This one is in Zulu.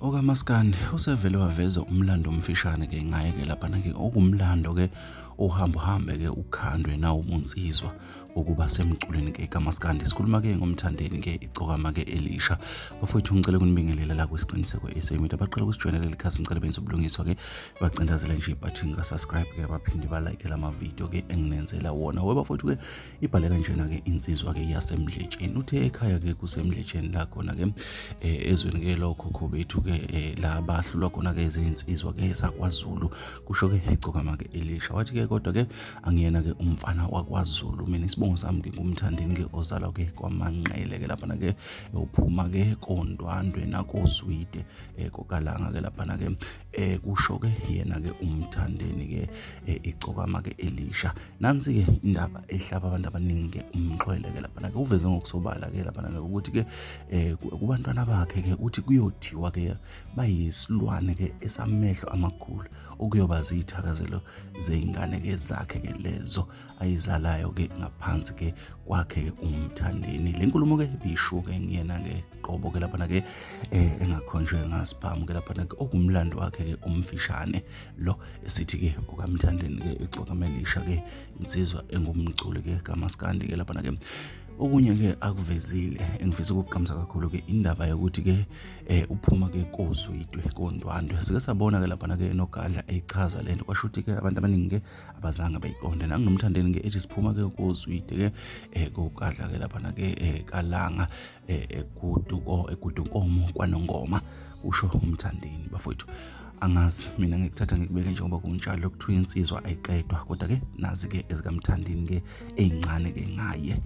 OkaMaskandi usevele waveza umlando omfishane ke ngaye ke laphana ke okumlando ke ohamba uhambe ke ukhandwe nawo umunsizwa ukuba semculweni ke kaMaskandi. Sikhuluma ke ngomthandeni ke icokama ke Elisha. Bafowethu ngicela kunibingelela la kwisiqiniseko eSemedia. Baqala ukusijoyinela likhasi ngicela benze ubulungiswa ke bacindezela nje ibutton ka subscribe ke baphinde ba like la video ke enginenzela wona. Webafowethu ke ibhale kanjena ke insizwa ke yasemdletsheni. Uthe ekhaya ke kusemdletsheni la khona ke ezweni ke lokhokho bethu ke la bahlulwa khona ke izinsizwa ke zaKwaZulu kusho ke icokama ke Elisha. Wathi ke kodwa ke angiyena ke umfana waKwaZulu, mina isibongo sami ke ngumthandeni ke ozalwa ke kwaManqele ke laphana ke uphuma ke koNdwandwe nakoZwide kokalanga ke laphana ke kusho ke yena ke umthandeni ke icokama ke Elisha. Nansi ke indaba ehlaba abantu abaningi ke umxhwele ke laphana ke uveze ngokusobala ke laphana ke ukuthi ke kubantwana bakhe ke uthi kuyothiwa ke bayisilwane ke esamehlo amakhulu okuyoba zithakazelo zeingane ke zakhe ke lezo ayizalayo ke ngaphansi ke kwakhe umthandeni. Lenkulumo ke bisho ke ngiyena ke qobo ke laphana ke engakhonjwe ngasiphamu ke laphana ke okumlando wakhe ke umfishane lo esithi ke okamthandeni ke icokama Elisha ke insizwa engumculi ke kaMaskandi ke laphana ke okunye ke akuvezile engifisa ukuqhamza kakhulu ke indaba yokuthi ke uphuma ke koZwide koNdwandwe. Sike sabona ke laphana ke noGadla eyichaza lento kwasho ukuthi ke abantu abaningi ke abazange bayiqonde. Nanginomthandeni ke ethi siphuma ke koZwide ke koGadla ke laphana ke kalanga eGudunkomo kwaNongoma kusho umthandeni. Bafowethu angazi mina ngikuthatha ngikubeke njengoba kunjalo kuthiwa insizwa ayiqedwa kodwa ke nazi ke ezikamthandeni ke ezincane ke ngaye.